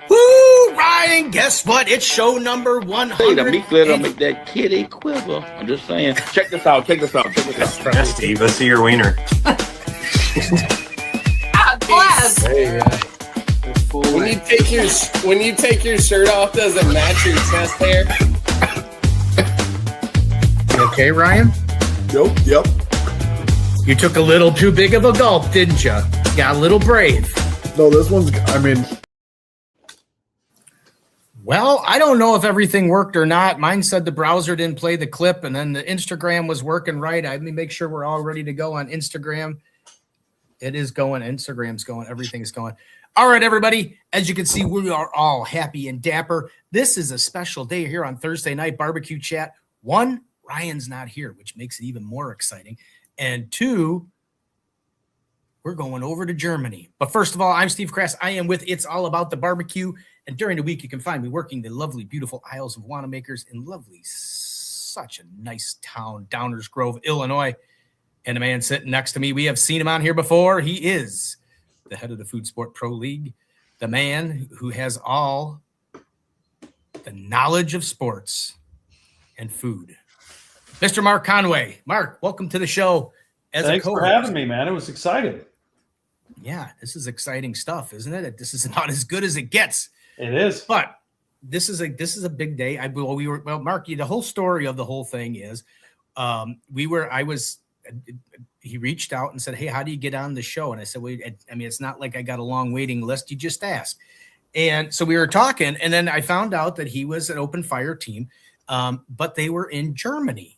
Woo, Ryan, guess what? It's show number 100. Hey, the meat glitter make that kitty quiver. I'm just saying. Check this out. Yeah, Steve, let's see your wiener. Bless. There you go. When you take your shirt off, does it match your chest hair? You okay, Ryan? Yep. You took a little too big of a gulp, didn't you? Got a little brave. No, this one's, Well, I don't know if everything worked or not. Mine said the browser didn't play the clip, and then the Instagram was working right. Let me make sure we're all ready to go on Instagram. It is going. Instagram's going. Everything's going. All right, everybody. As you can see, we are all happy and dapper. This is a special day here on Thursday night barbecue chat. 1, Ryan's not here, which makes it even more exciting. And 2, we're going over to Germany. But first of all, I'm Steve Crass. I am with It's All About the Barbecue. And during the week, you can find me working the lovely, beautiful Isles of Wanamaker's in lovely, such a nice town, Downers Grove, Illinois. And the man sitting next to me, we have seen him on here before. He is the head of the Food Sport Pro League, the man who has all the knowledge of sports and food. Mr. Mark Conway. Mark, welcome to the show. Thanks for having me, man. It was exciting. Yeah, this is exciting stuff, isn't it? This is not as good as it gets. It is. But this is a big day. Mark, the whole story of the whole thing is he reached out and said, "Hey, how do you get on the show?" And I said, it's not like I got a long waiting list. You just ask. And so we were talking, and then I found out that he was an open fire team, but they were in Germany.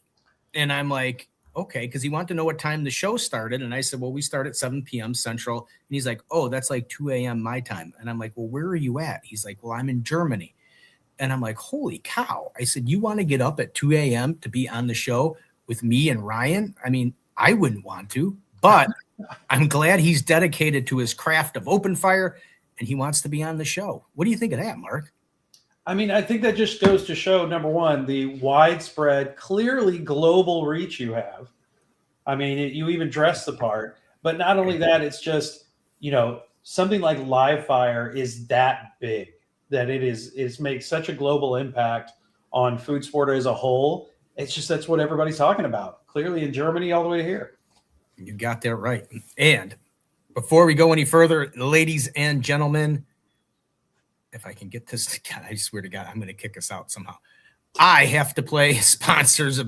And I'm like, okay, because he wanted to know what time the show started. And I said, well, we start at 7 p.m. Central. And he's like, oh, that's like 2 a.m. my time. And I'm like, well, where are you at? He's like, well, I'm in Germany. And I'm like, holy cow. I said, you want to get up at 2 a.m. to be on the show with me and Ryan? I mean, I wouldn't want to, but I'm glad he's dedicated to his craft of open fire and he wants to be on the show. What do you think of that, Mark? I mean, I think that just goes to show, number one, the widespread, clearly global reach you have. I mean, you even dress the part. But not only that, it's just, something like live fire is that big that it makes such a global impact on food sport as a whole. It's just that's what everybody's talking about. Clearly in Germany all the way here. You got that right. And before we go any further, ladies and gentlemen, if I can get this together, I swear to God, I'm going to kick us out somehow. I have to play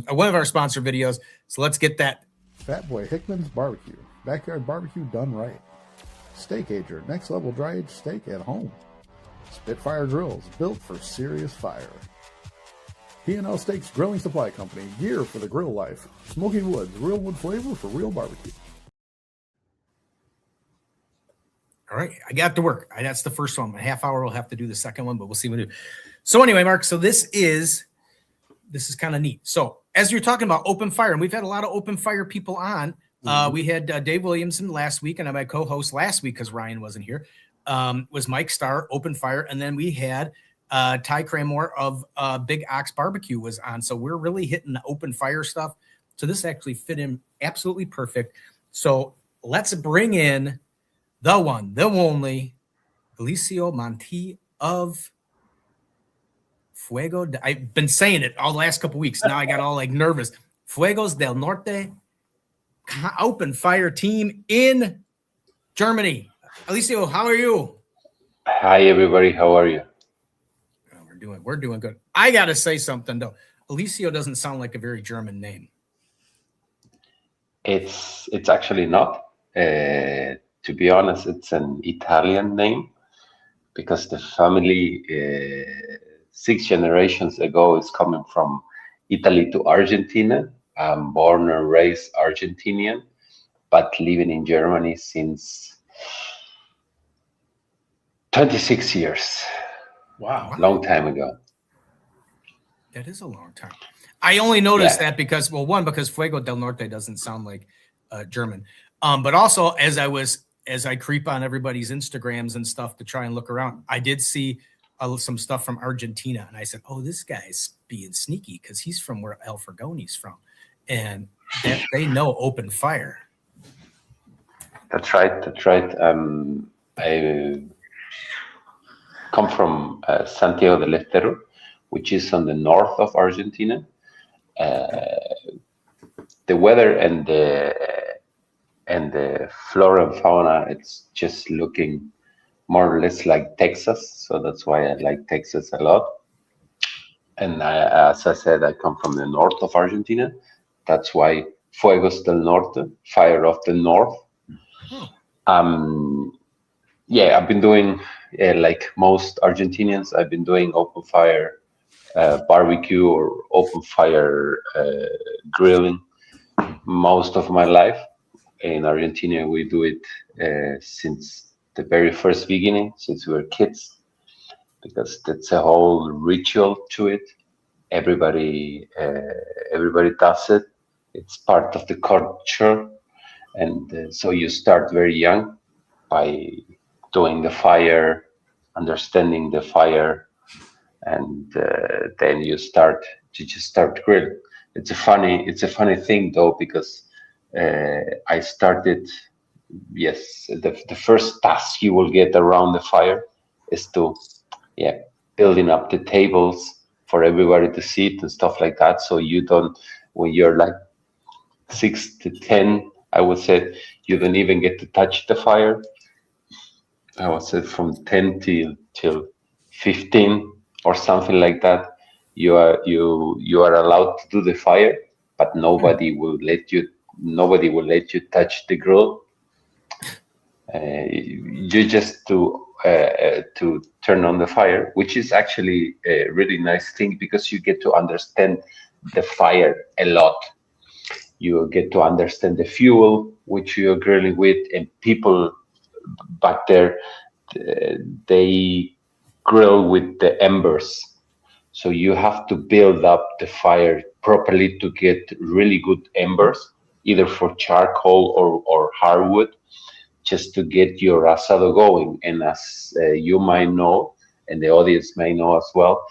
one of our sponsor videos. So let's get that. Fat Boy Hickman's Barbecue. Backyard barbecue done right. Steak Ager. Next level dry aged steak at home. Spitfire Grills. Built for serious fire. P&L Steaks Grilling Supply Company. Gear for the grill life. Smoky Woods. Real wood flavor for real barbecue. All right, I got to work. That's the first one. A half hour, we'll have to do the second one, but we'll see what we do. So anyway, Mark, so this is kind of neat. So as you're talking about open fire, and we've had a lot of open fire people on. We had Dave Williamson last week, and my co-host last week because Ryan wasn't here, was Mike Starr, open fire. And then we had Ty Cramore of Big Ox Barbecue was on. So we're really hitting the open fire stuff. So this actually fit in absolutely perfect. So let's bring in the one, the only, Eliseo Monti of Fuego. I've been saying it all the last couple of weeks. Now I got all like nervous. Fuegos del Norte, open fire team in Germany. Eliseo, how are you? Hi, everybody. How are you? We're doing good. I got to say something, though. Eliseo doesn't sound like a very German name. It's actually not. To be honest, it's an Italian name because the family 6 generations ago is coming from Italy to Argentina. I'm born and raised Argentinian, but living in Germany since 26 years. Wow. Long time ago. That is a long time. I only noticed that because Fuego del Norte doesn't sound like German. But also as I creep on everybody's Instagrams and stuff to try and look around, I did see some stuff from Argentina. And I said, oh, this guy's being sneaky because he's from where El Fragoni's from. And they know open fire. That's right. come from Santiago del Estero, which is on the north of Argentina. The weather and the flora and fauna, it's just looking more or less like Texas. So that's why I like Texas a lot. And as I said, I come from the north of Argentina. That's why Fuegos del Norte, Fire of the North. Yeah, I've been doing, like most Argentinians, I've been doing open fire barbecue or open fire grilling most of my life. In Argentina, we do it since the very first beginning, since we were kids, because that's a whole ritual to it. Everybody does it. It's part of the culture, and so you start very young by doing the fire, understanding the fire, and then you just start grill. It's a funny thing though, because I started. Yes, the first task you will get around the fire is to, yeah, building up the tables for everybody to sit and stuff like that. So you don't, when you're like 6 to 10, I would say, you don't even get to touch the fire. I would say from 10 till 15 or something like that. You are allowed to do the fire, but nobody will let you touch the grill. You just to turn on the fire, which is actually a really nice thing because you get to understand the fire a lot. You get to understand the fuel which you're grilling with, and people back there, they grill with the embers. So you have to build up the fire properly to get really good embers, either for charcoal or hardwood, just to get your asado going. And as you might know, and the audience may know as well,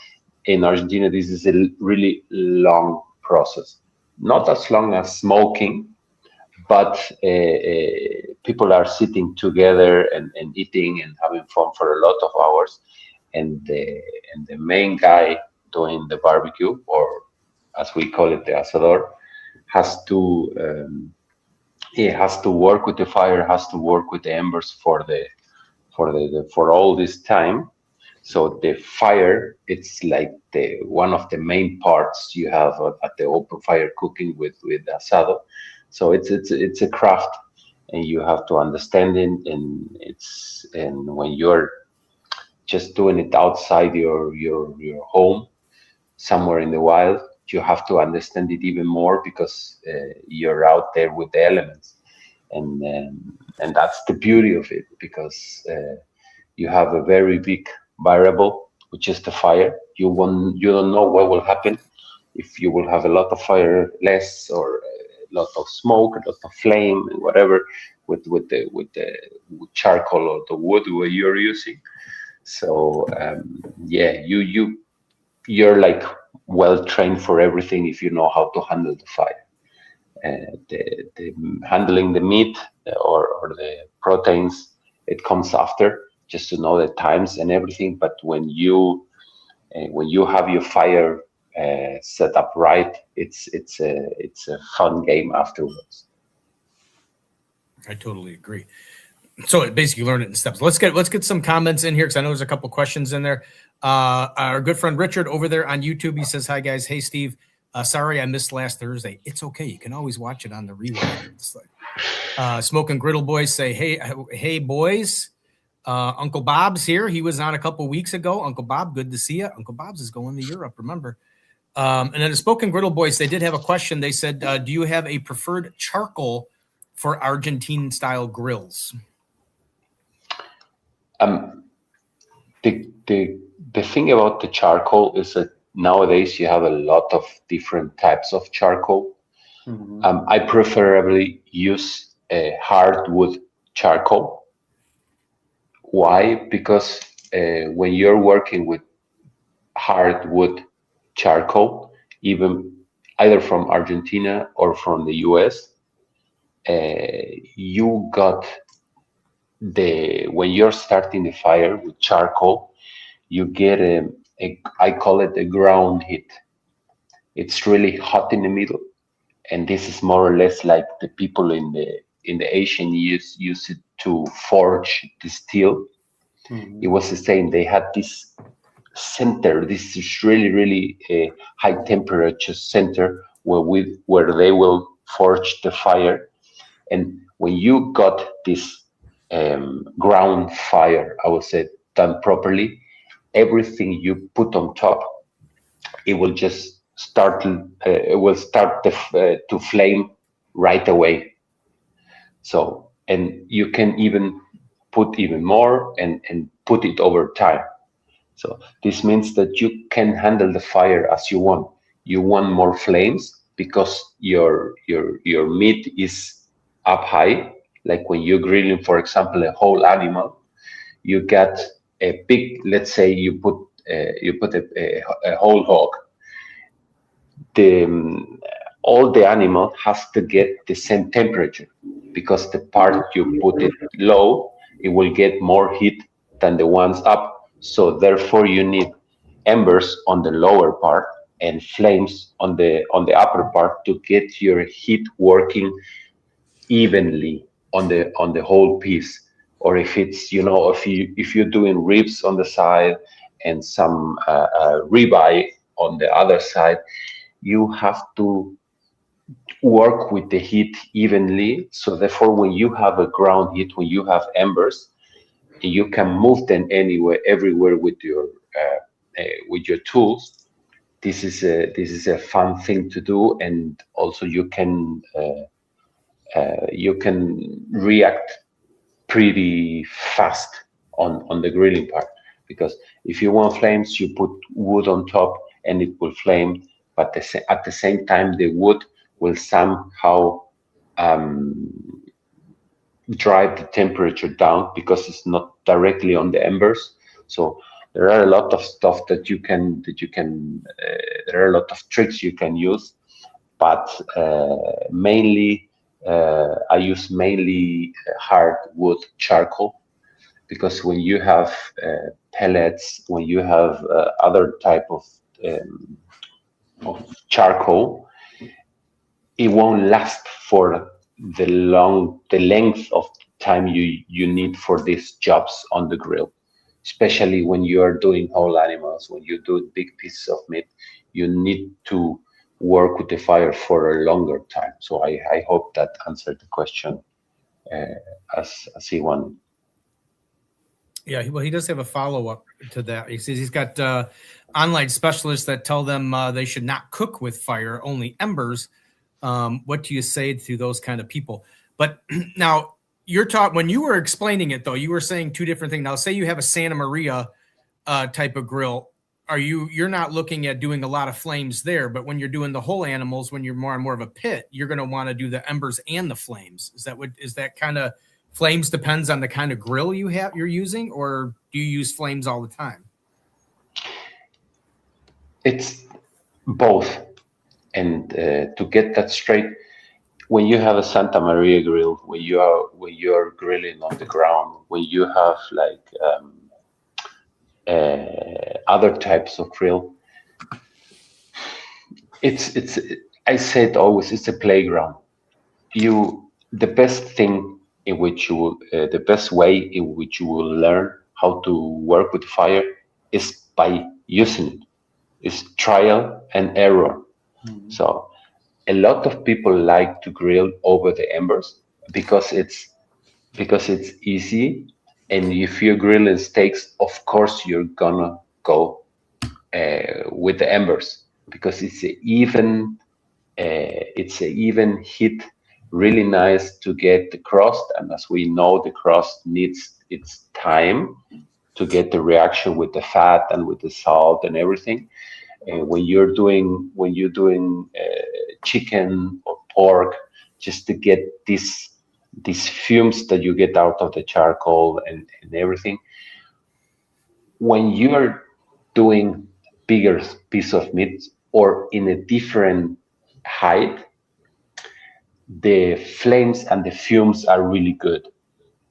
in Argentina, this is a really long process. Not as long as smoking, but people are sitting together and eating and having fun for a lot of hours. And the main guy doing the barbecue, or as we call it, the asador, has to he has to work with the fire, has to work with the embers for all this time. So the fire, it's like the one of the main parts you have at the open fire cooking with asado. So it's a craft, and you have to understand it. And when you're just doing it outside your home, somewhere in the wild, you have to understand it even more because you're out there with the elements, and that's the beauty of it, because you have a very big variable, which is the fire. You don't know what will happen, if you will have a lot of fire, less, or a lot of smoke, a lot of flame, and whatever with the charcoal or the wood where you're using. So yeah, you're like well trained for everything if you know how to handle the fire. The handling the meat or the proteins, it comes after, just to know the times and everything. But when you have your fire set up right, it's a fun game afterwards. I totally agree. So it basically learned it in steps. Let's get some comments in here, because I know there's a couple questions in there. Our good friend Richard over there on YouTube, he says, "Hi guys, hey Steve, sorry I missed last Thursday. It's okay, you can always watch it on the rewind." It's like, Smoke and Griddle Boys say, hey boys, Uncle Bob's here. He was on a couple weeks ago. Uncle Bob, good to see you. Uncle Bob's is going to Europe, remember. And then the Smoke and Griddle Boys, they did have a question. They said, do you have a preferred charcoal for Argentine style grills? The thing about the charcoal is that nowadays you have a lot of different types of charcoal. Mm-hmm. I preferably use a hardwood charcoal. Why? Because when you're working with hardwood charcoal, even either from Argentina or from the US, when you're starting the fire with charcoal, you get I call it a ground heat. It's really hot in the middle, and this is more or less like the people in the Asian use it to forge the steel. It was the same. They had this center. This is really high temperature center where they will forge the fire. And when you got this ground fire, I would say, done properly, everything you put on top, it will just start. It will start to flame right away. So, and you can even put even more and put it over time. So this means that you can handle the fire as you want. You want more flames because your meat is up high. Like when you're grilling, for example, a whole animal, you got a big. Let's say you put a whole hog. All the animal has to get the same temperature, because the part you put it low, it will get more heat than the ones up. So therefore you need embers on the lower part and flames on the upper part to get your heat working evenly on the whole piece. Or if it's, if you're doing ribs on the side and some ribeye on the other side, you have to work with the heat evenly. So therefore, when you have a ground heat, when you have embers, you can move them everywhere with your tools. This is a fun thing to do, and also you can react pretty fast on the grilling part, because if you want flames, you put wood on top and it will flame, but at the same time the wood will somehow drive the temperature down, because it's not directly on the embers. So there are a lot of stuff that you can there are a lot of tricks you can use, but mainly I use mainly hardwood charcoal, because when you have pellets, when you have other type of charcoal, it won't last for the length of time you need for these jobs on the grill, especially when you are doing whole animals. When you do big pieces of meat, you need to work with the fire for a longer time. So I hope that answered the question as he wanted. Yeah, well, he does have a follow-up to that. He says he's got online specialists that tell them they should not cook with fire, only embers. What do you say to those kind of people? But now you're talking, when you were explaining it though, you were saying two different things. Now say you have a Santa Maria type of grill. You're not looking at doing a lot of flames there, but when you're doing the whole animals, when you're more of a pit, you're going to want to do the embers and the flames. Is that kind of flames depends on the kind of grill you're using, or do you use flames all the time? It's both. And to get that straight, when you have a Santa Maria grill, when you are grilling on the ground, when you have like other types of grill, it's I said always, it's a playground. The best thing in which you will, the best way in which you will learn how to work with fire is by using it. It's trial and error. So a lot of people like to grill over the embers because it's easy. And if you're grilling steaks, of course you're gonna go with the embers, because it's a even heat, really nice to get the crust. And as we know, the crust needs its time to get the reaction with the fat and with the salt and everything. When you're doing chicken or pork, just to get these fumes that you get out of the charcoal and everything. When you're doing bigger piece of meat or in a different height, the flames and the fumes are really good,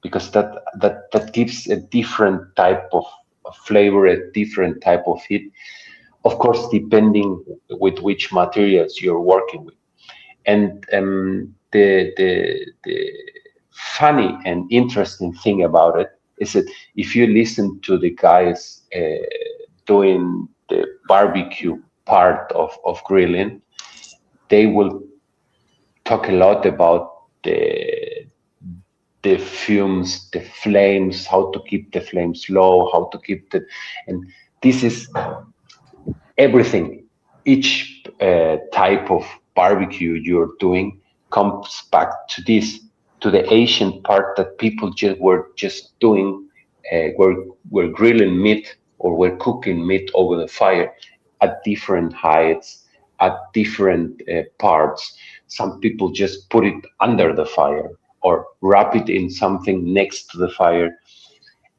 because that gives a different type flavor, a different type of heat. Of course, depending with which materials you're working with. And the funny and interesting thing about it is that if you listen to the guys doing the barbecue part of grilling, they will talk a lot about the fumes, the flames, how to keep the flames low, how to keep the, and this is everything. Each type of barbecue you're doing comes back to this, to the Asian part that people were just doing, were grilling meat or were cooking meat over the fire at different heights, at different parts. Some people just put it under the fire or wrap it in something next to the fire.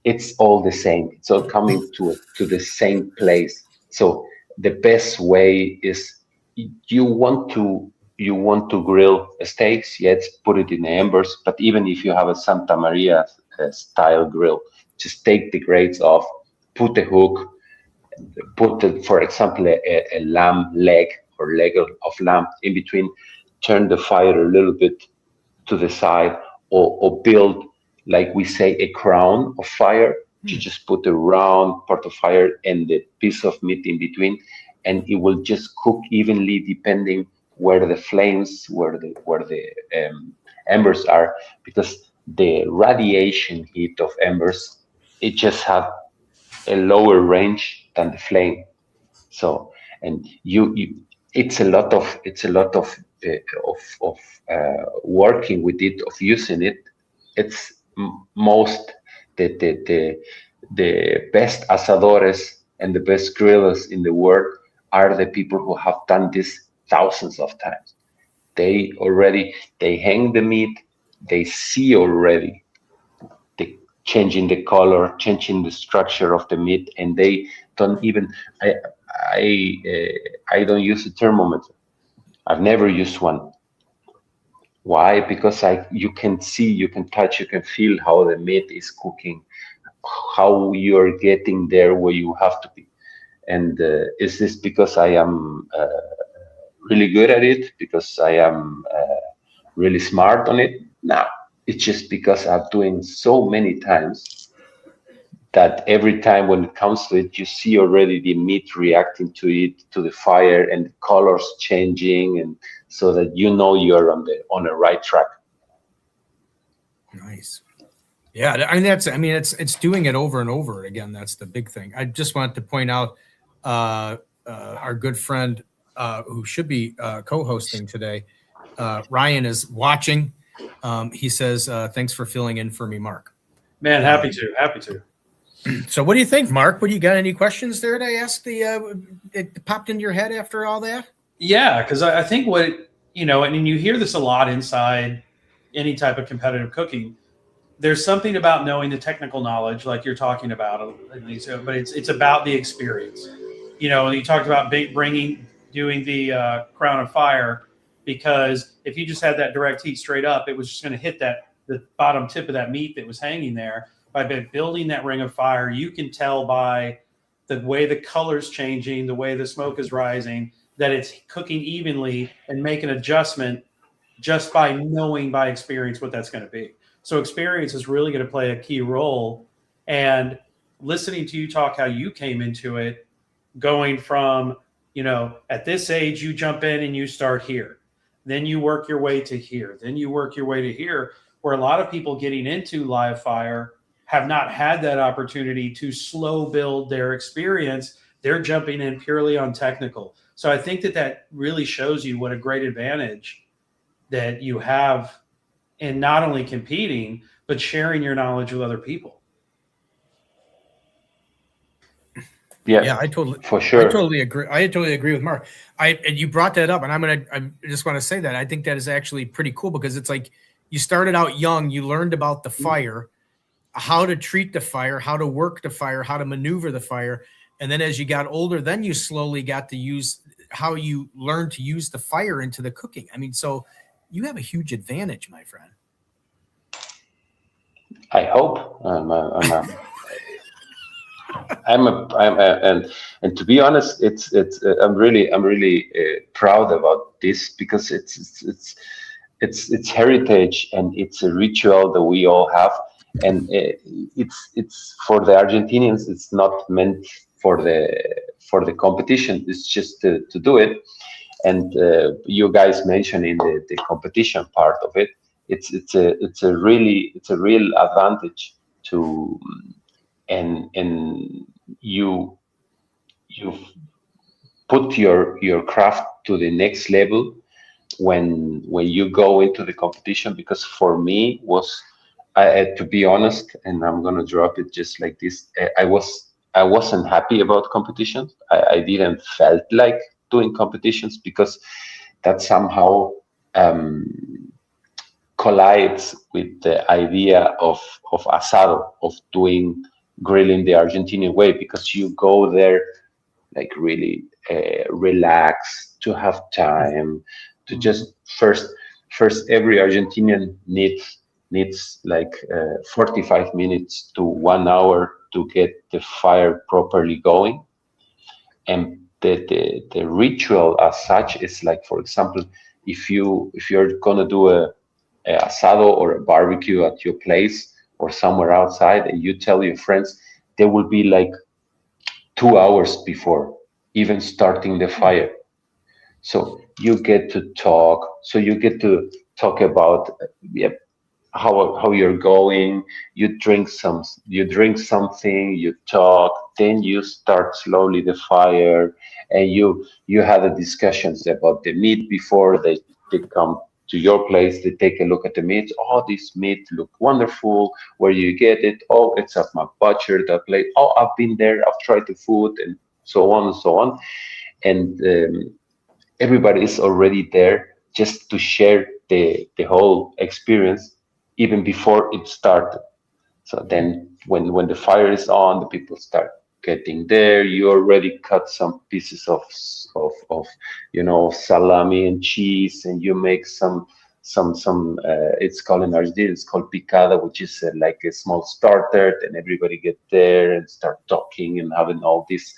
It's all the same. It's all coming to the same place. So the best way is you want to grill steaks, yes, put it in the embers. But even if you have a Santa Maria style grill, just take the grates off, put the hook, for example, a lamb leg or leg of lamb in between, turn the fire a little bit to the side, or build, like we say, a crown of fire. You just put a round part of fire and the piece of meat in between, and it will just cook evenly depending where the flames, where the embers are, because the radiation heat of embers, it just have a lower range than the flame. So, and you it's a lot of working with it, of using it. It's most the best asadores and the best grillers in the world are the people who have done this thousands of times. They hang the meat, they see already the changing the color, changing the structure of the meat, and they don't even. I don't use a thermometer. I've never used one. Why? Because you can see, you can touch, you can feel how the meat is cooking, how you're getting there where you have to be. And is this because I am really good at it? Because I am really smart on it? No, it's just because I'm doing so many times that every time when it comes to it, you see already the meat reacting to it, to the fire, and the colors changing, and so that you know you're on the right track. Nice. Yeah, it's doing it over and over again. That's the big thing. I just wanted to point out our good friend who should be co-hosting today, Ryan, is watching. He says, "Thanks for filling in for me, Mark." Man, happy to. So, what do you think, Mark? What do you got? Any questions there to ask? It popped into your head after all that? Yeah, because I think and you hear this a lot inside any type of competitive cooking. There's something about knowing the technical knowledge, like you're talking about, Eliseo, but it's about the experience. You talked about doing the crown of fire, because if you just had that direct heat straight up, it was just going to hit the bottom tip of that meat that was hanging there. By building that ring of fire, you can tell by the way the color's changing, the way the smoke is rising, that it's cooking evenly, and make an adjustment just by knowing by experience what that's going to be. So experience is really going to play a key role. And listening to you talk how you came into it, going from, at this age, you jump in and you start here. Then you work your way to here. Then you work your way to here, where a lot of people getting into live fire have not had that opportunity to slow build their experience. They're jumping in purely on technical. So I think that really shows you what a great advantage that you have in not only competing, but sharing your knowledge with other people. Yeah, I totally, for sure. I totally agree with Mark. And you brought that up, and I just want to say that I think that is actually pretty cool, because it's like you started out young, you learned about the fire, how to treat the fire, how to work the fire, how to maneuver the fire. And then as you got older, then you slowly got to use how you learned to use the fire into the cooking. I mean, so you have a huge advantage, my friend. I hope. And to be honest, I'm really proud about this because it's heritage and it's a ritual that we all have, and it's for the Argentinians. It's not meant for the competition. It's just to do it. And you guys mentioning the competition part of it. It's a real advantage to and you put your craft to the next level when you go into the competition, because for me was to be honest, and I'm gonna drop it just like this. I wasn't happy about competitions. I didn't felt like doing competitions because that somehow um, collides with the idea of asado, of doing grilling the Argentinian way, because you go there like really relax, to have time to just first every Argentinian needs like 45 minutes to 1 hour to get the fire properly going. And the ritual as such is like, for example, if you're gonna do a asado or a barbecue at your place or somewhere outside, and you tell your friends, there will be like 2 hours before even starting the fire. So you get to talk. So you get to talk about yeah, how you're going. You drink something, you talk, then you start slowly the fire, and you have the discussions about the meat before they come to your place. They take a look at the meat. Oh, this meat look wonderful. Where you get it? Oh, it's at my butcher, that place. Oh, I've been there, I've tried the food, and so on and so on. And everybody is already there just to share the whole experience even before it started. So then when the fire is on, the people start getting there. You already cut some pieces of salami and cheese, and you make some it's called in Argentina, it's called picada, which is like a small starter. Then everybody get there and start talking and having all this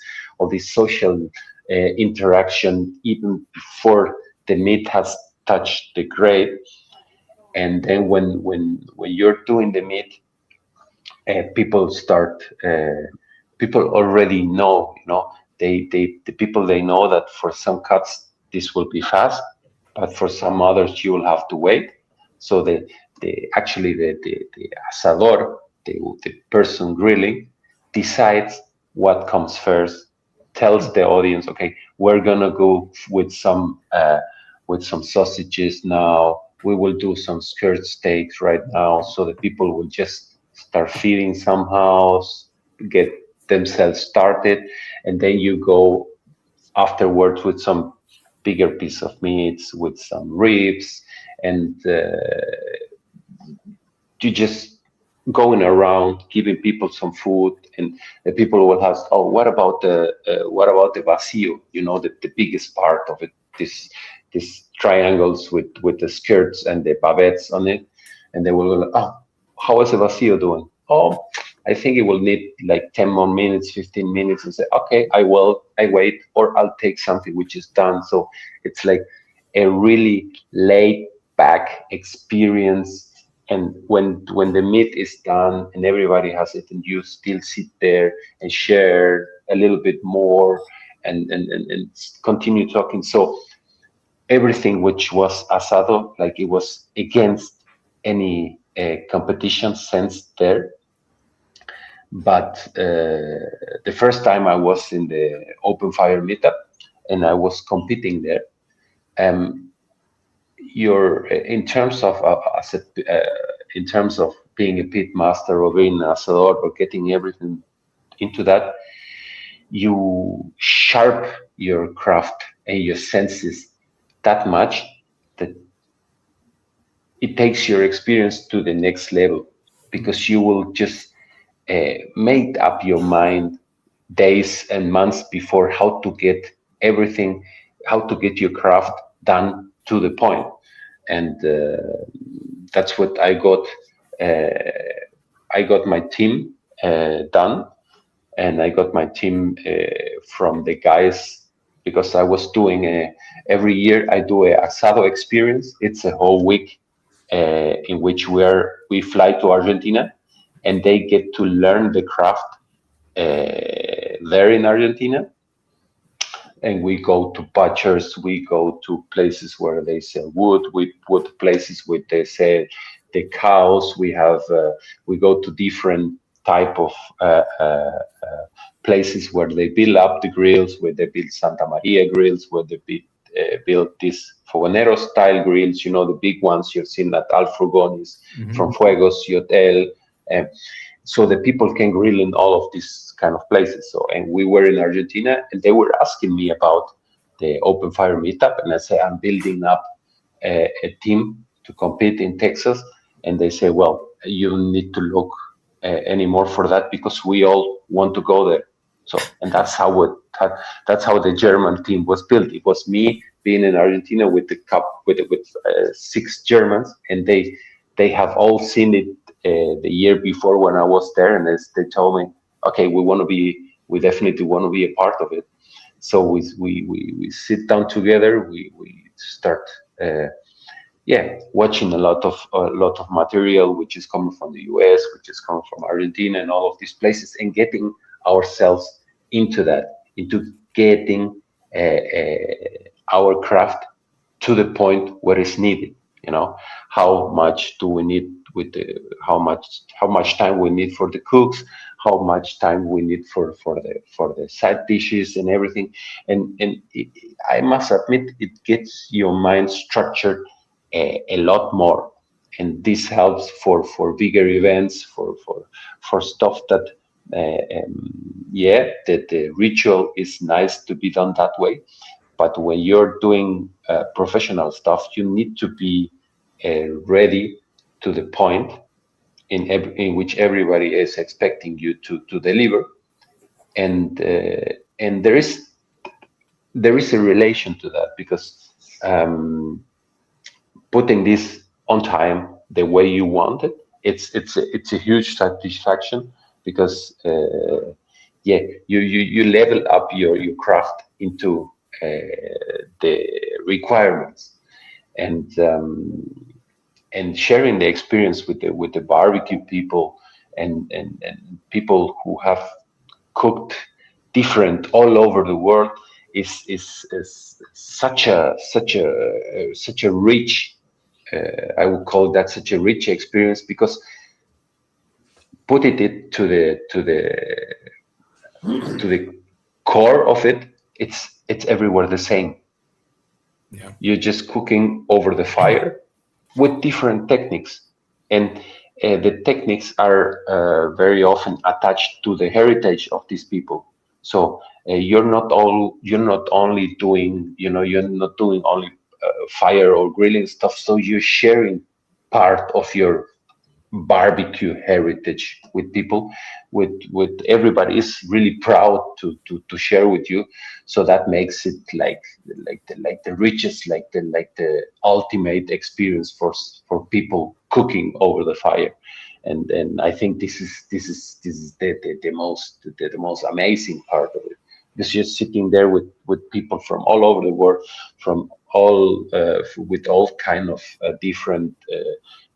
social interaction even before the meat has touched the grate. And then when you're doing the meat, people start people already know, the people, they know that for some cuts this will be fast, but for some others you will have to wait. So the asador, the person grilling, decides what comes first, tells the audience, okay, we're gonna go with some sausages now. We will do some skirt steaks right now, so the people will just start feeding somehow, get themselves started, and then you go afterwards with some bigger piece of meats, with some ribs, and you just going around giving people some food, and the people will ask, oh, what about the vacío, the biggest part of it, this triangles with the skirts and the bavettes on it. And they will go, oh, how is the vacío doing? Oh, I think it will need like 10 more minutes, 15 minutes, and say, okay, I wait, or I'll take something which is done. So it's like a really laid back experience. And when the meat is done and everybody has it, and you still sit there and share a little bit more, and continue talking. So everything which was asado, like, it was against any competition sense there. But the first time I was in the open fire meetup and I was competing there, you're in terms of in terms of being a pit master or being an asador or getting everything into that, you sharp your craft and your senses that much that it takes your experience to the next level, because you will just make up your mind days and months before how to get everything, how to get your craft done to the point. And that's what I got. I got my team done, and I got my team from the guys because I was doing every year I do a asado experience. It's a whole week in which we fly to Argentina, and they get to learn the craft there in Argentina. And we go to butchers, we go to places where they sell wood, we put places where they sell the cows. We go to different type of places where they build up the grills, where they build Santa Maria grills, where they build these Fogonero style grills, the big ones you've seen at Alfrugonis, from Fuegos, Hotel. So the people can grill in all of these kind of places. So, and we were in Argentina, and they were asking me about the open fire meetup, and I say I'm building up a team to compete in Texas, and they say, well, you don't need to look anymore for that because we all want to go there. So, and that's how the German team was built. It was me being in Argentina with with 6 Germans, and they have all seen it the year before when I was there, and they told me, okay, we definitely want to be a part of it. So we sit down together, we start watching a lot of material which is coming from the US, which is coming from Argentina and all of these places, and getting ourselves into getting our craft to the point where it's needed. How much do we need how much time we need for the cooks, how much time we need for the side dishes and everything, and I must admit it gets your mind structured a lot more, and this helps for bigger events, for stuff that the ritual is nice to be done that way, but when you're doing professional stuff, you need to be ready to the point in which everybody is expecting you to deliver, and there is a relation to that, because putting this on time the way you want it, it's a huge satisfaction, because you level up your craft into the requirements, and sharing the experience with the barbecue people and people who have cooked different all over the world is such a rich, I would call that such a rich experience, because putting it to the core of it, it's everywhere the same. Yeah. You're just cooking over the fire with different techniques, and the techniques are very often attached to the heritage of these people. So you're not only doing only fire or grilling stuff. So you're sharing part of your barbecue heritage with people, with everybody is really proud to share with you. So that makes it like the richest, like the ultimate experience for people cooking over the fire. And I think this is the most amazing part of it. It's just sitting there with people from all over the world, from all with all kind of different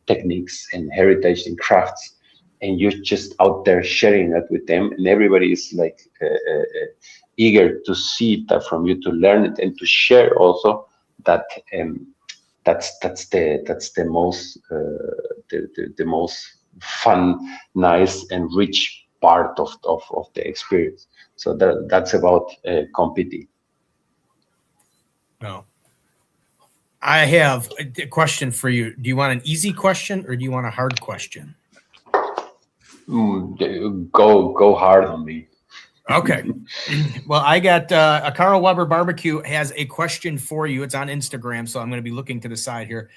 techniques and heritage and crafts, and you're just out there sharing that with them, and everybody is like eager to see that from you, to learn it, and to share also that. That's the most the most fun, nice, and rich part of the experience. So that's about competing. No. I have a question for you. Do you want an easy question or do you want a hard question? Go hard on me. Okay. Well, I got Carl Weber Barbecue has a question for you. It's on Instagram, so I'm going to be looking to the side here.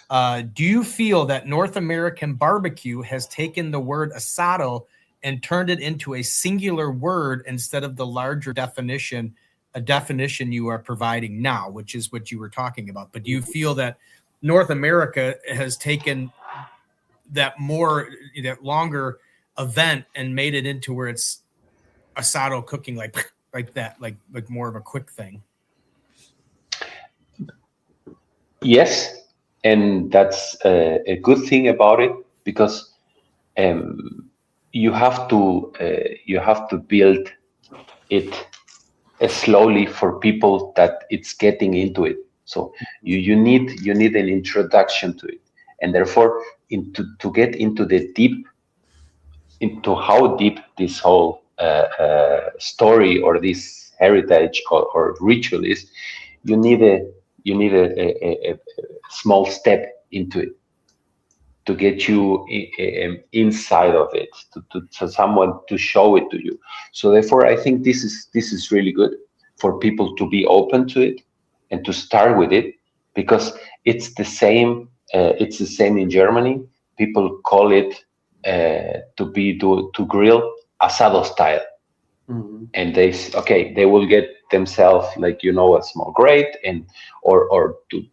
Do you feel that North American barbecue has taken the word asado and turned it into a singular word instead of the larger definition, a definition you are providing now, which is what you were talking about? But do you feel that North America has taken that longer event and made it into where it's asado cooking like that, like more of a quick thing. Yes, and that's a good thing about it because you have to build it slowly for people that it's getting into it. So you need an introduction to it, and therefore to get into the deep into how deep this whole story or this heritage or ritual is, you need a small step into it to get you inside of it, to someone to show it to you. So therefore, I think this is really good for people to be open to it and to start with it, because it's the same. It's the same in Germany. People call it to grill asado style, and they will get themselves like a small grate and or to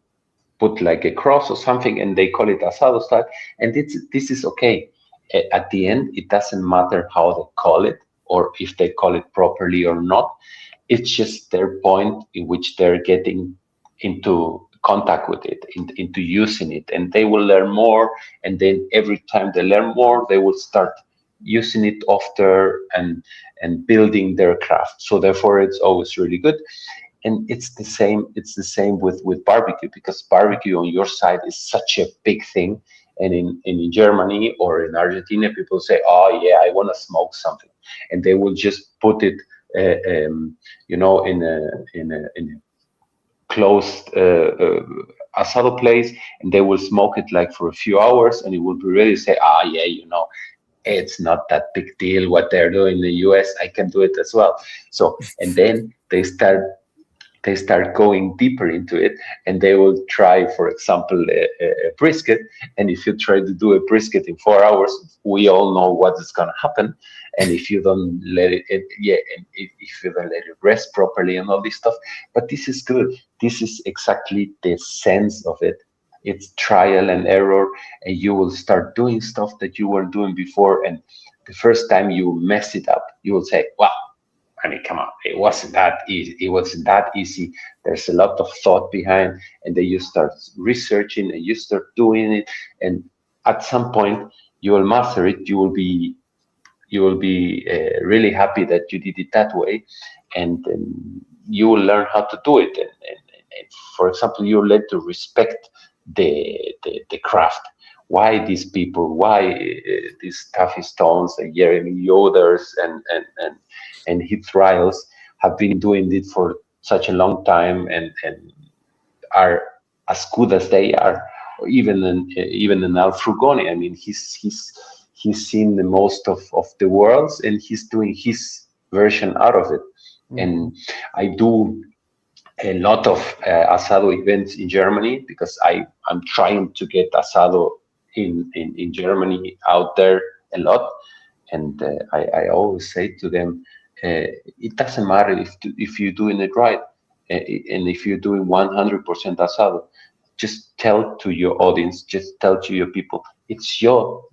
put like a cross or something, and they call it asado style, and this is okay. At the end, it doesn't matter how they call it or if they call it properly or not. It's just their point in which they're getting into contact with it, into using it, and they will learn more. And then every time they learn more, they will start using it after and building their craft. So therefore, it's always really good. And it's the same with barbecue, because barbecue on your side is such a big thing. And in Germany or in Argentina, people say, oh yeah, I want to smoke something, and they will just put it in a closed asado place, and they will smoke it like for a few hours, and it will be ready to say, yeah, it's not that big deal what they're doing in the US, I can do it as well. So, and then they start going deeper into it, and they will try, for example, a brisket. And if you try to do a brisket in 4 hours, we all know what is going to happen. And if you don't let it, and if you don't let it rest properly and all this stuff. But this is good. This is exactly the sense of it. It's trial and error, and you will start doing stuff that you weren't doing before. And the first time you mess it up, you will say, wow, I mean, come on, it wasn't that easy. It wasn't that easy. There's a lot of thought behind, and then you start researching and you start doing it. And at some point, you will master it. You will be really happy that you did it that way, and you will learn how to do it. And for example, you learn to respect the craft. Why these people? Why these Taffy Stones and Jeremy Yoders and Heath Riles have been doing it for such a long time and are as good as they are? Or even in Al Frugoni, I mean, he's seen the most of the worlds, and he's doing his version out of it. And I do a lot of asado events in Germany, because I'm trying to get asado in Germany out there a lot. And I always say to them, it doesn't matter if you're doing it right, and if you're doing 100% asado, just tell to your audience, just tell to your people, it's your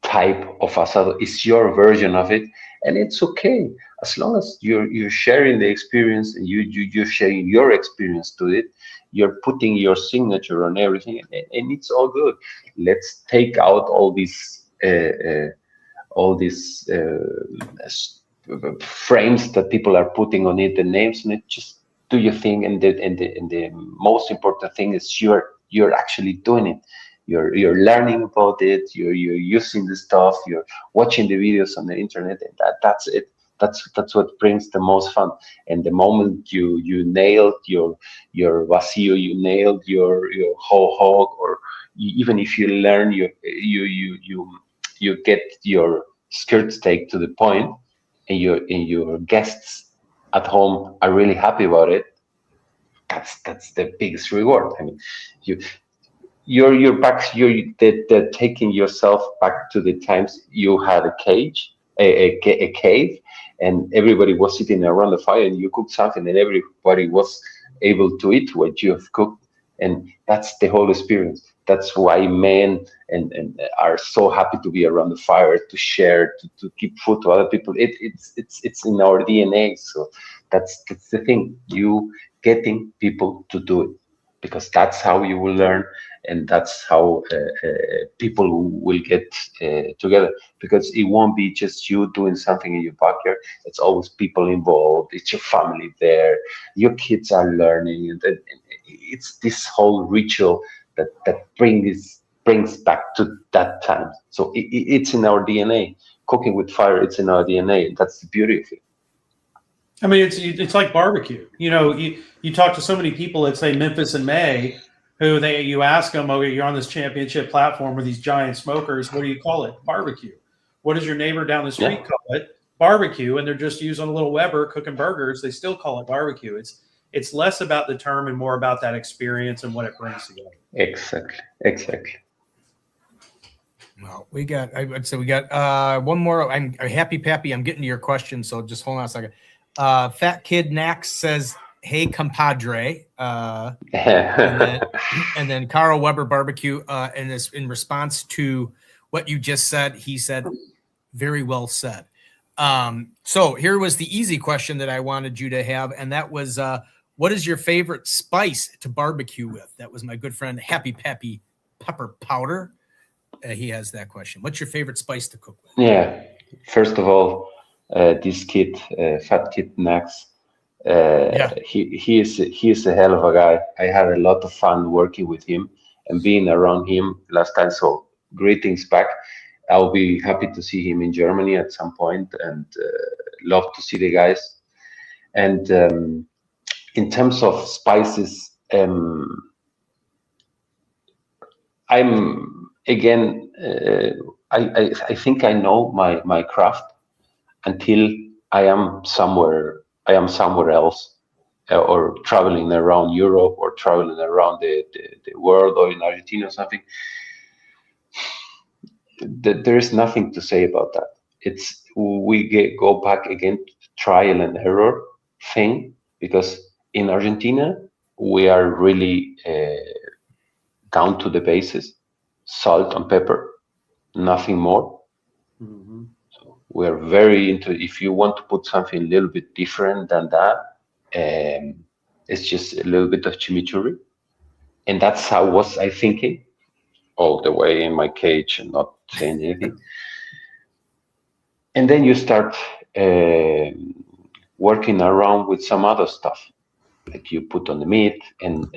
type of asado, it's your version of it, and it's okay as long as you're sharing the experience, and you're sharing your experience to it. You're putting your signature on everything, and it's all good. Let's take out all these frames that people are putting on it, the names on it. Just do your thing, and the most important thing is you're actually doing it. You're learning about it. You're using the stuff. You're watching the videos on the internet, and that's it. That's what brings the most fun. And the moment you nailed your vacío, you nailed your whole hog, or even if you learn you get your skirt steak to the point, and your guests at home are really happy about it. That's the biggest reward. I mean, you're back. They're taking yourself back to the times you had a cave, and everybody was sitting around the fire, and you cooked something, and everybody was able to eat what you have cooked, and that's the whole experience. That's why men and are so happy to be around the fire, to share, to give food to other people. It's in our DNA. So that's the thing. You getting people to do it, because that's how you will learn, and that's how people will get together. Because it won't be just you doing something in your backyard. It's always people involved. It's your family there. Your kids are learning, and it's this whole ritual that brings back to that time. So it's in our DNA. Cooking with fire, it's in our DNA, and that's the beauty of it. I mean, it's like barbecue. You talk to so many people at, say, Memphis in May, who you ask them, okay, you're on this championship platform with these giant smokers. What do you call it? Barbecue. What does your neighbor down the street call it? Barbecue. And they're just using a little Weber cooking burgers. They still call it barbecue. It's less about the term and more about that experience and what it brings together. Exactly. Well, I would say we got one more. I'm happy, Pappy. I'm getting to your question, so just hold on a second. Fat Kid Nax says, "Hey, compadre," and then Carl Weber Barbecue, and this in response to what you just said, he said, "Very well said." So here was the easy question that I wanted you to have, and that was, what is your favorite spice to barbecue with? That was my good friend Happy Pappy Pepper Powder. He has that question. What's your favorite spice to cook with? Yeah. First of all, this kid, Fat Kid Nax, he is a hell of a guy. I had a lot of fun working with him and being around him last time. So greetings back. I'll be happy to see him in Germany at some point, and love to see the guys. And in terms of spices, I'm again. I think I know my craft until I am somewhere else, or traveling around Europe, or traveling around the world, or in Argentina or something. There is nothing to say about that. Go back again to trial and error thing, because in Argentina we are really down to the basis, salt and pepper, nothing more. Mm-hmm. So we're very into, if you want to put something a little bit different than that, it's just a little bit of chimichurri. And that's how was I thinking all the way in my cage and not saying anything. And then you start working around with some other stuff, like you put on the meat, and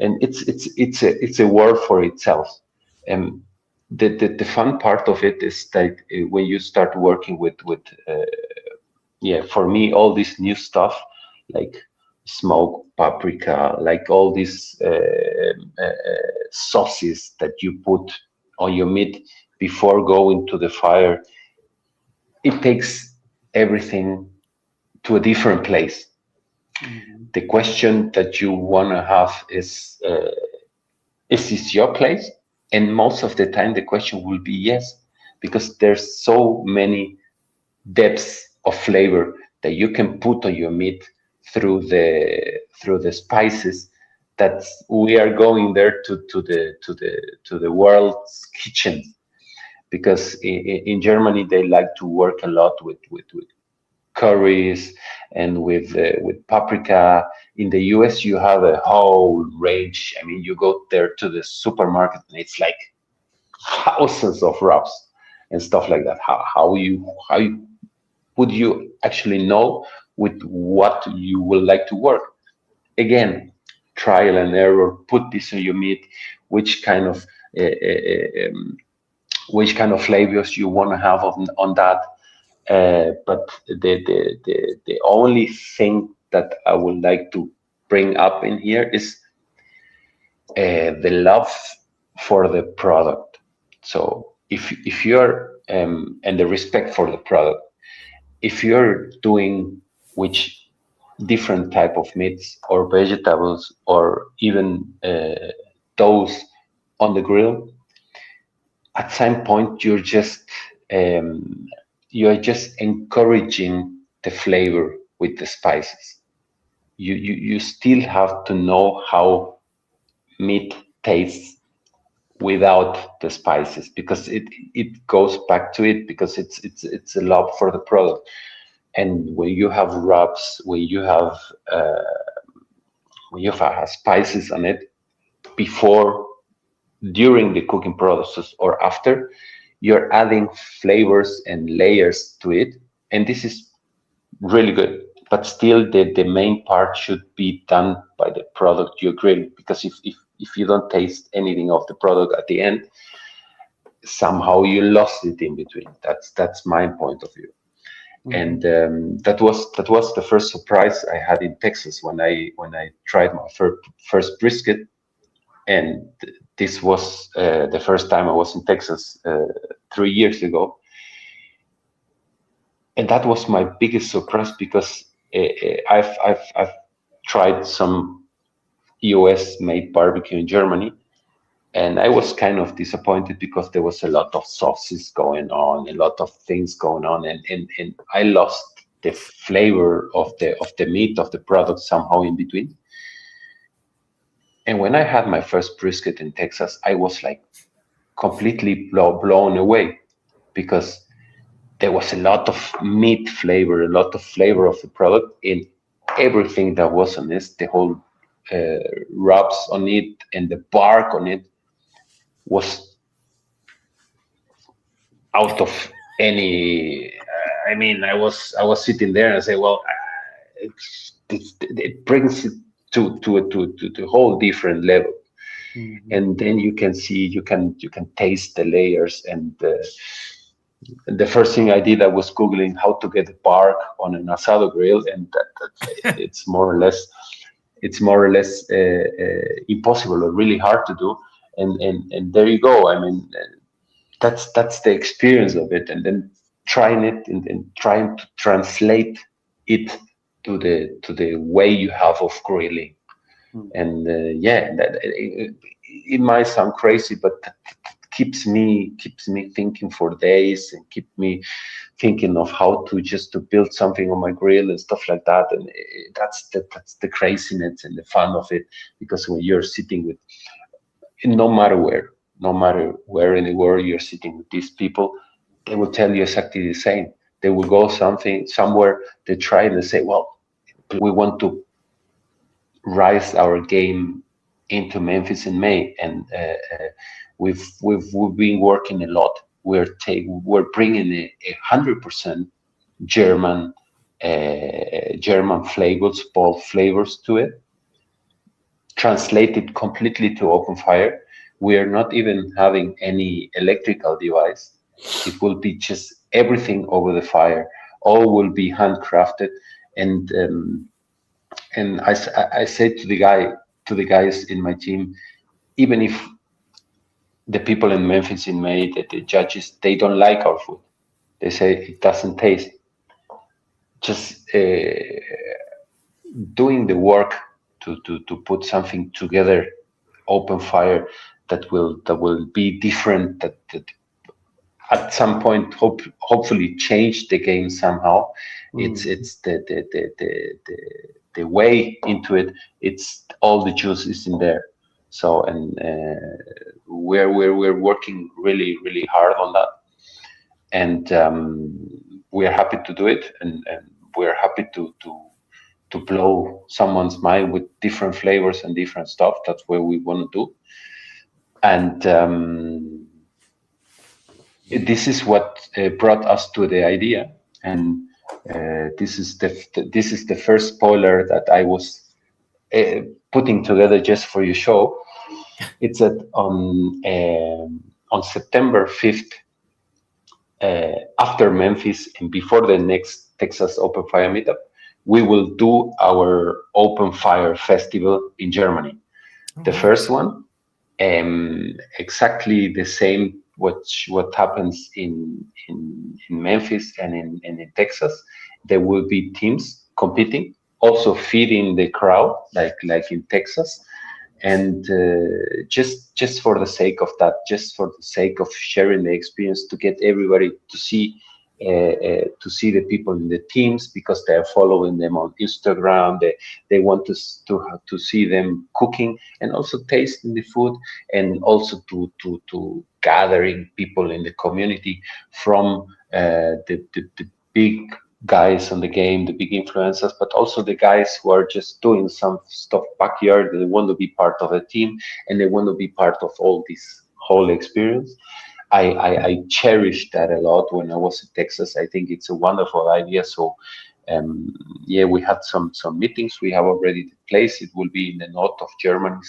it's a world for itself. And the fun part of it is that when you start working with for me, all this new stuff, like smoked paprika, like all these sauces that you put on your meat before going to the fire, it takes everything to a different place. Mm-hmm. The question that you want to have is this your place? And most of the time the question will be yes, because there's so many depths of flavor that you can put on your meat through the spices, that we are going there to the world's kitchen. Because in Germany they like to work a lot with curries and with paprika. In the US you have a whole range. I mean, you go there to the supermarket and it's like thousands of rubs and stuff like that. How would you actually know with what you would like to work? Again, trial and error. Put this on your meat. Which kind of flavors you want to have on that. But the only thing that I would like to bring up in here is the love for the product. So if you're and the respect for the product, if you're doing which different type of meats or vegetables, or even those on the grill, at some point you're just encouraging the flavor with the spices. You still have to know how meat taste without the spices, because it goes back to it, because it's a love for the product. And when you have rubs, when you have spices on it before, during the cooking process, or after, you're adding flavors and layers to it, and this is really good. But still, the main part should be done by the product you grill, because if you don't taste anything of the product at the end, somehow you lost it in between. That's my point of view. And that was the first surprise I had in Texas when I tried my first brisket. And this was the first time I was in Texas 3 years ago, and that was my biggest surprise, because I've tried some US made barbecue in Germany, and I was kind of disappointed because there was a lot of sauces going on, a lot of things going on, and I lost the flavor of the meat of the product somehow in between. And when I had my first brisket in Texas, I was like completely blown away, because there was a lot of meat flavor, a lot of flavor of the product in everything that was on this, the whole rubs on it and the bark on it was out of any. I mean, I was sitting there and I say, well, it brings it to a whole different level. And then you can see, you can taste the layers. And the first thing I did, I was Googling how to get bark on an asado grill, and it's more or less impossible or really hard to do. And there you go. I mean, that's the experience of it, and then trying it and trying to translate it to the way you have of grilling. And it might sound crazy, but keeps me thinking for days, and keep me thinking of how to build something on my grill and stuff like that. And that's the craziness and the fun of it, because when you're sitting with, no matter where in the world you're sitting with these people, they will tell you exactly the same. They will go somewhere, they try and they say, well, we want to rise our game into Memphis in May, and we've been working a lot. We're bringing 100% German flavors, bold flavors to it, translated completely to open fire. We are not even having any electrical device. It will be just everything over the fire. All will be handcrafted. And I said to the guys in my team, even if the people in Memphis in May, the judges, they don't like our food, they say it doesn't taste. Just doing the work to put something together, open fire, that will be different, that at some point hopefully change the game somehow. It's the way into it. It's all the juice is in there. So, and we're working really hard on that, and we're happy to do it, and we're happy to blow someone's mind with different flavors and different stuff. That's what we want to do. And this is what brought us to the idea. And this is the first spoiler that I was putting together just for your show. It's that on September 5th, after Memphis and before the next Texas Open Fire Meetup, we will do our Open Fire Festival in Germany. The first one, exactly the same what happens in Memphis and in Texas. There will be teams competing, also feeding the crowd like in Texas. And just for the sake of that, just for the sake of sharing the experience, to get everybody to see to see the people in the teams because they are following them on Instagram. They want to see them cooking and also tasting the food, and also to gathering people in the community from the big guys on the game, the big influencers, but also the guys who are just doing some stuff backyard. They want to be part of a team and they want to be part of all this whole experience. I cherished that a lot when I was in Texas. I think it's a wonderful idea. So, yeah, we had some meetings. We have already the place. It will be in the north of Germany,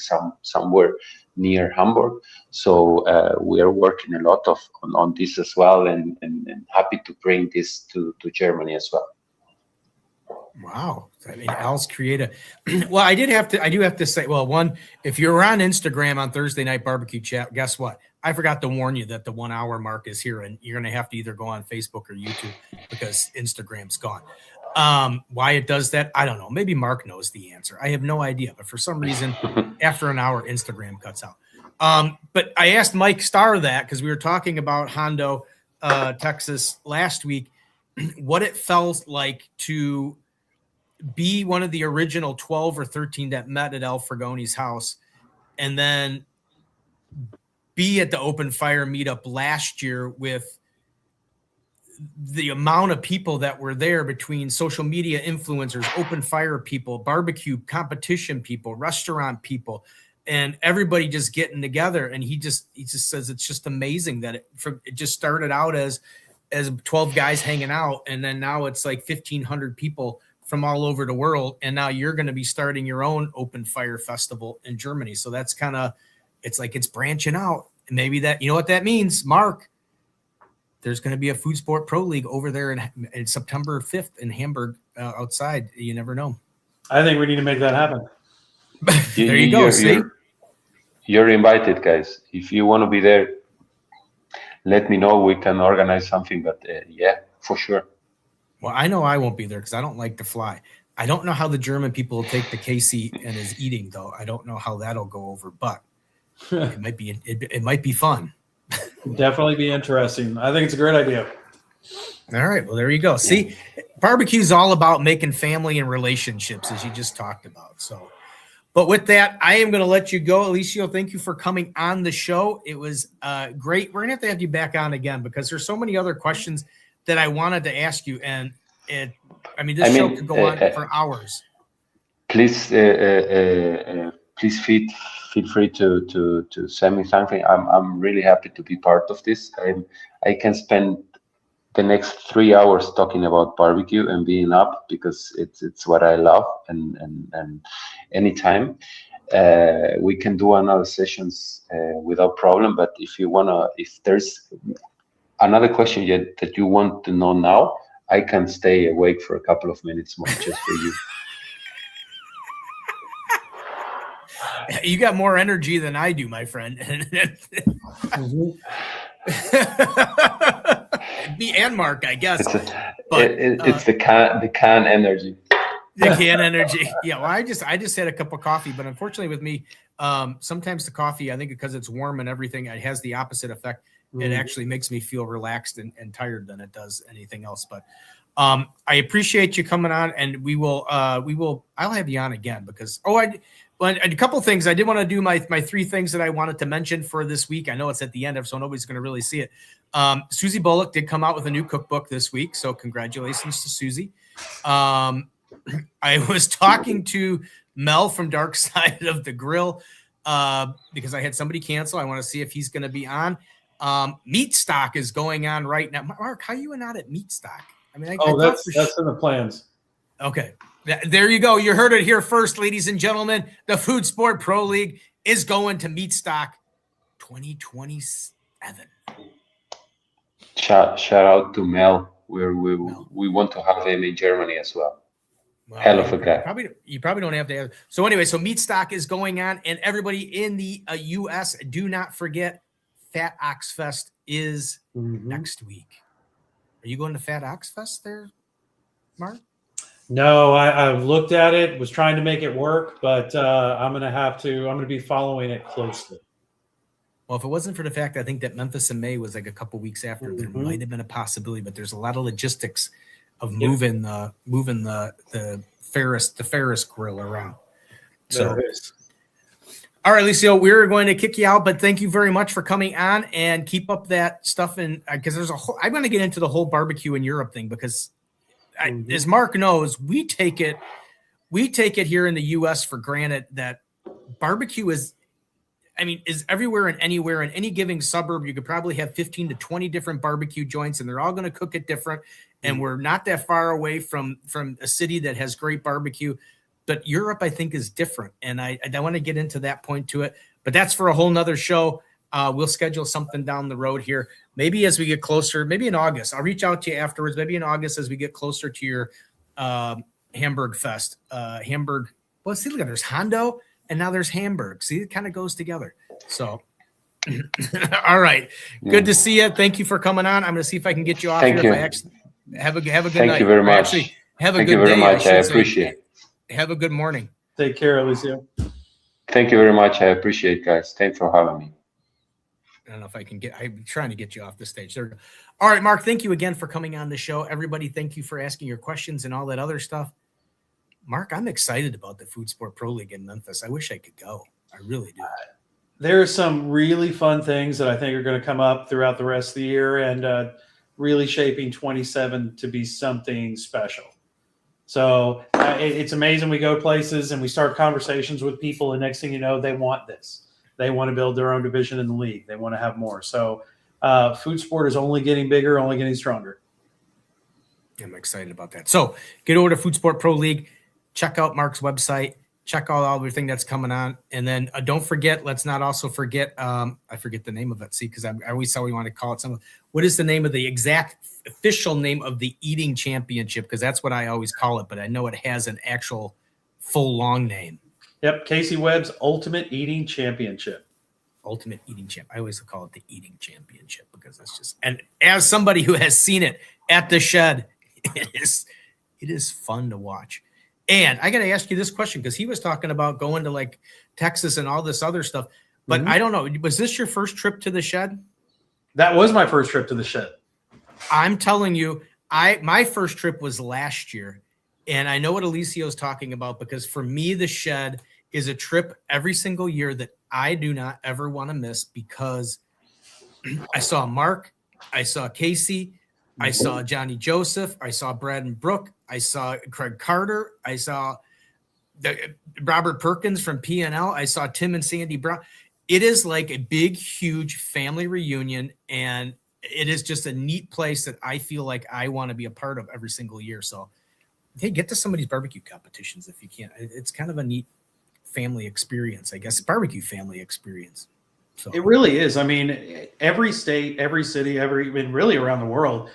somewhere near Hamburg. So we are working a lot on this as well, and happy to bring this to Germany as well. Wow. I mean, Al's creative. Well, I do have to say, well, one, if you're on Instagram on Thursday Night Barbecue Chat, guess what? I forgot to warn you that the 1 hour mark is here, and you're going to have to either go on Facebook or YouTube because Instagram's gone. Why it does that, I don't know. Maybe Mark knows the answer. I have no idea, but for some reason, after an hour, Instagram cuts out. But I asked Mike Starr that because we were talking about Hondo, Texas last week, what it felt like to be one of the original 12 or 13 that met at Al Fragoni's house, and then be at the open fire meetup last year with the amount of people that were there between social media influencers, open fire people, barbecue competition people, restaurant people, and everybody just getting together. And he just says it's just amazing that it just started out as 12 guys hanging out, and then now it's like 1,500 people from all over the world. And now you're going to be starting your own open fire festival in Germany. So that's kind of, it's like it's branching out. And maybe that, you know what that means, Mark? There's going to be a Food Sport Pro League over there in September 5th in Hamburg outside. You never know. I think we need to make that happen. There you go. See? You're invited, guys. If you want to be there, let me know. We can organize something. But yeah, for sure. Well, I know I won't be there because I don't like to fly. I don't know how the German people will take the Casey and his eating, though. I don't know how that'll go over, but it might be fun. Definitely be interesting. I think it's a great idea. All right. Well, there you go. See, barbecue is all about making family and relationships, as you just talked about. So, but with that, I am going to let you go. Eliseo, thank you for coming on the show. It was great. We're going to have you back on again because there's so many other questions that I wanted to ask you. And this show could go on for hours. Please, please feel free to send me something. I'm really happy to be part of this. I can spend the next 3 hours talking about barbecue and being up because it's what I love, and anytime we can do another sessions without problem. But if there's another question that you want to know now, I can stay awake for a couple of minutes more just for you. You got more energy than I do, my friend. Me and Mark, I guess. It's the can energy. The can energy. Yeah. Well, I just had a cup of coffee, but unfortunately with me, sometimes the coffee, I think because it's warm and everything, it has the opposite effect. It actually makes me feel relaxed and tired than it does anything else. But I appreciate you coming on, and I'll have you on again because, a couple of things. I did want to do my 3 things that I wanted to mention for this week. I know it's at the end of, so nobody's going to really see it. Susie Bullock did come out with a new cookbook this week, so congratulations to Susie. I was talking to Mel from Dark Side of the Grill because I had somebody cancel. I want to see if he's going to be on. Meat Stock is going on right now. Mark, how are you not at Meat Stock? That's in the plans. Okay. There you go. You heard it here first, ladies and gentlemen. The Food Sport Pro League is going to Meat Stock 2027. Shout out to Mel. We want to have him in Germany as well. Hell of a guy. You probably don't have to have. So anyway, Meat Stock is going on, and everybody in the U.S., do not forget Fat Ox Fest is next week. Are you going to Fat Ox Fest there, Mark? No, I looked at it, was trying to make it work, but I'm going to be following it closely. Well, if it wasn't for the fact I think that Memphis in May was like a couple weeks after, there might have been a possibility, but there's a lot of logistics of moving the Ferris grill around. So, all right, Eliseo, we're going to kick you out, but thank you very much for coming on and keep up that stuff. And because I'm going to get into the whole barbecue in Europe thing because, as Mark knows, we take it here in the U.S. for granted that barbecue is everywhere and anywhere. In any given suburb, you could probably have 15 to 20 different barbecue joints, and they're all going to cook it different. And we're not that far away from a city that has great barbecue. But Europe, I think, is different. And I want to get into that point to it. But that's for a whole nother show. We'll schedule something down the road here. Maybe as we get closer, maybe in August. I'll reach out to you afterwards. Maybe in August as we get closer to your Hamburg Fest. Hamburg. Well, see, look, there's Hondo and now there's Hamburg. See, it kind of goes together. So, all right. Good to see you. Thank you for coming on. I'm going to see if I can get you off here. You. If I actually have a good night. Thank you very much. Have a Thank good you very day. much. I appreciate it. Have a good morning. Take care, Eliseo. Thank you very much. I appreciate it, guys. Thanks for having me. I don't know if I can I'm trying to get you off the stage. There we go. All right, Mark, thank you again for coming on the show. Everybody, thank you for asking your questions and all that other stuff. Mark, I'm excited about the Food Sport Pro League in Memphis. I wish I could go. I really do. There are some really fun things that I think are going to come up throughout the rest of the year and really shaping 27 to be something special. So it's amazing. We go places and we start conversations with people, and next thing you know, they want this. They want to build their own division in the league. They want to have more. So food sport is only getting bigger, only getting stronger. I'm excited about that. So get over to Food Sport Pro League. Check out Mark's website. Check out everything that's coming on. And then don't forget, let's not also forget, I forget the name of it. See, because I always thought we want to call it something. What is the name of the exact official name of the eating championship? Because that's what I always call it, but I know it has an actual full long name. Yep. Casey Webb's Ultimate Eating Championship. Ultimate Eating Champ. I always call it the Eating Championship because that's just, and as somebody who has seen it at the shed, it is fun to watch. And I got to ask you this question because he was talking about going to like Texas and all this other stuff. But I don't know. Was this your first trip to the shed? That was my first trip to the shed. I'm telling you, my first trip was last year. And I know what Eliseo's talking about because for me, the shed is a trip every single year that I do not ever want to miss because I saw Mark, I saw Casey, I saw Johnny Joseph, I saw Brad and Brooke, I saw Craig Carter, I saw Robert Perkins from PNL, I saw Tim and Sandy Brown. It is like a big, huge family reunion, and it is just a neat place that I feel like I want to be a part of every single year. So, hey, get to some of these barbecue competitions if you can. It's kind of a neat family experience, I guess, barbecue family experience. So it really is. I mean, every state, every city, really around the world,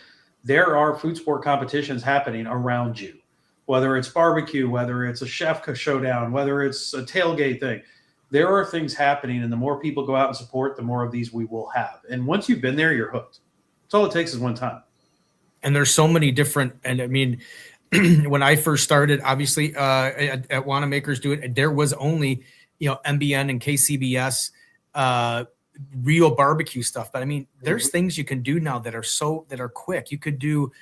there are food sport competitions happening around you, whether it's barbecue, whether it's a chef showdown, whether it's a tailgate thing. There are things happening, and the more people go out and support, the more of these we will have. And once you've been there, you're hooked. That's all it takes is one time. And there's so many different, and I mean, when I first started, obviously at Wanamaker's Do It, there was only, MBN and KCBS, real barbecue stuff. But I mean, there's things you can do now that are quick. You could do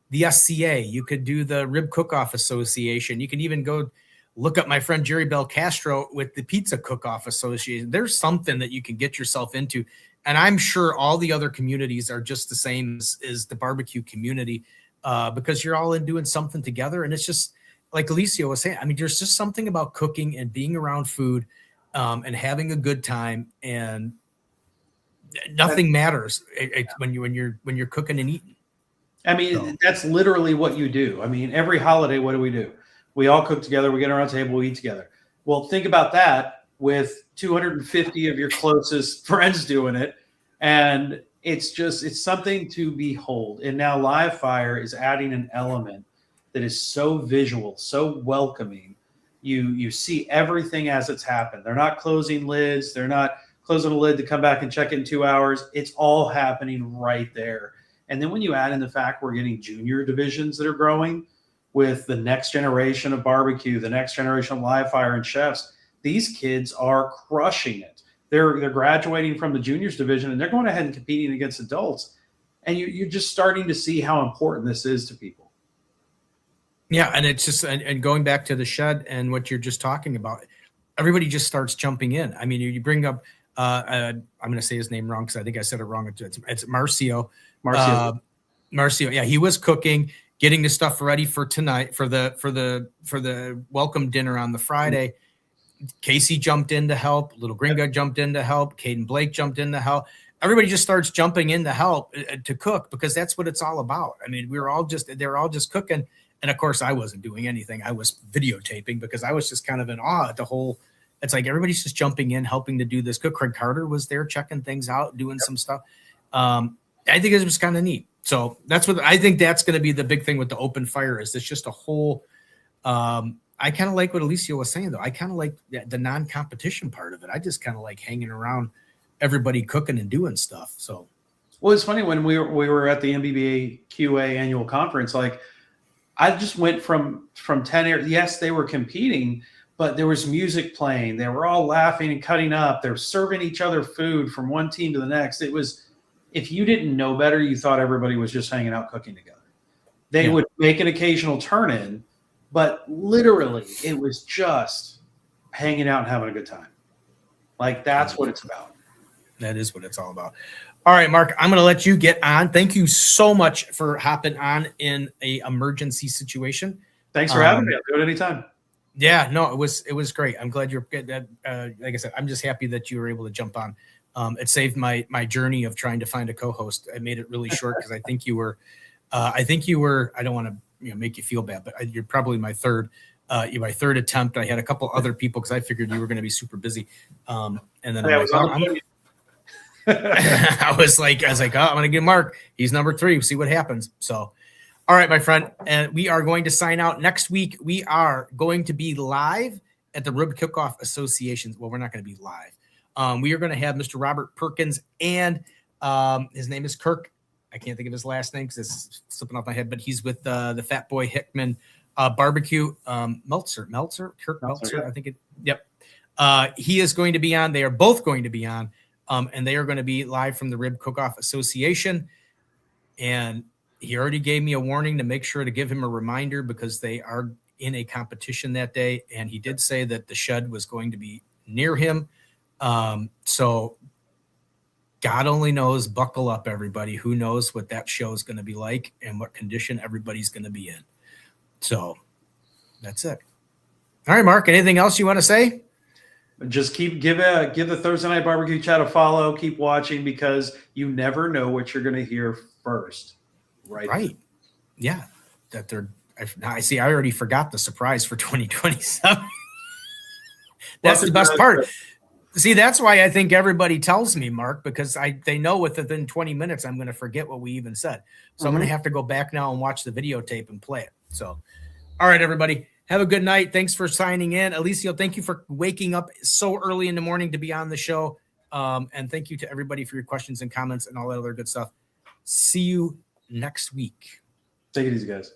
the SCA, you could do the Rib Cook-Off Association. You can even go look up my friend Jerry Bel Castro with the Pizza Cook-Off Association. There's something that you can get yourself into. And I'm sure all the other communities are just the same as the barbecue community. Because you're all in doing something together. And it's just like Eliseo was saying, I mean, there's just something about cooking and being around food and having a good time, and nothing matters when you're cooking and eating. I mean, that's literally what you do. I mean, every holiday, what do? We all cook together. We get around the table, we eat together. Well, think about that with 250 of your closest friends doing it. And it's something to behold. And now Live Fire is adding an element that is so visual, so welcoming. You see everything as it's happened. They're not closing lids. They're not closing a lid to come back and check it in 2 hours. It's all happening right there. And then when you add in the fact we're getting junior divisions that are growing with the next generation of barbecue, the next generation of Live Fire and chefs, these kids are crushing it. They're graduating from the juniors division and they're going ahead and competing against adults. And you're just starting to see how important this is to people. Yeah, and it's just and going back to the shed and what you're just talking about, everybody just starts jumping in. I mean, you bring up I'm going to say his name wrong because I think I said it wrong. It's Marcio. Marcio. Yeah, he was cooking, getting the stuff ready for tonight for the welcome dinner on the Friday. Casey jumped in to help. Little Gringa jumped in to help. Caden Blake jumped in to help. Everybody just starts jumping in to help to cook because that's what it's all about. I mean, they're all just cooking. And of course, I wasn't doing anything. I was videotaping because I was just kind of in awe at the whole. It's like everybody's just jumping in, helping to do this. Cook Craig Carter was there checking things out, doing some stuff. I think it was kind of neat. So that's what I think that's going to be the big thing with the open fire is it's just a whole. I kind of like what Eliseo was saying, though. I kind of like the non-competition part of it. I just kind of like hanging around everybody cooking and doing stuff. So, well, it's funny when we were at the BBQ annual conference, like I just went from 10 air. Yes, they were competing, but there was music playing. They were all laughing and cutting up. They were serving each other food from one team to the next. It was, if you didn't know better, you thought everybody was just hanging out cooking together. They would make an occasional turn in, but literally it was just hanging out and having a good time. Like that's what it's about. That is what it's all about. All right, Mark, I'm going to let you get on. Thank you so much for hopping on in a emergency situation. Thanks for having me. I'll do it anytime. Yeah, no, it was great. I'm glad you're good. Like I said, I'm just happy that you were able to jump on. It saved my journey of trying to find a co-host. I made it really short because I think you were. I don't want to make you feel bad, but you're probably my third. My third attempt. I had a couple other people because I figured you were going to be super busy. And then I was like, oh, I'm going to get Mark. He's number 3. We'll see what happens. So, all right, my friend. And we are going to sign out next week. We are going to be live at the Rib Cook-Off Association. Well, we're not going to be live. We are going to have Mr. Robert Perkins and his name is Kirk. I can't think of his last name because it's slipping off my head, but he's with the Fat Boy Hickman barbecue. Kirk Meltzer. Yeah. I think it. Yep. He is going to be on. They are both going to be on. And they are going to be live from the Rib Cook-Off Association. And he already gave me a warning to make sure to give him a reminder because they are in a competition that day. And he did say that the shed was going to be near him. So God only knows, buckle up, everybody. Who knows what that show is going to be like and what condition everybody's going to be in. So that's it. All right, Mark, anything else you want to say? Just give the Thursday Night Barbecue Chat a follow. Keep watching because you never know what you're going to hear first. Right. Yeah. I see. I already forgot the surprise for 2027. That's the best part. See, that's why I think everybody tells me, Mark, because they know within 20 minutes I'm going to forget what we even said. So I'm going to have to go back now and watch the videotape and play it. So, all right, everybody. Have a good night. Thanks for signing in. Eliseo, thank you for waking up so early in the morning to be on the show. And thank you to everybody for your questions and comments and all that other good stuff. See you next week. Take it easy, guys.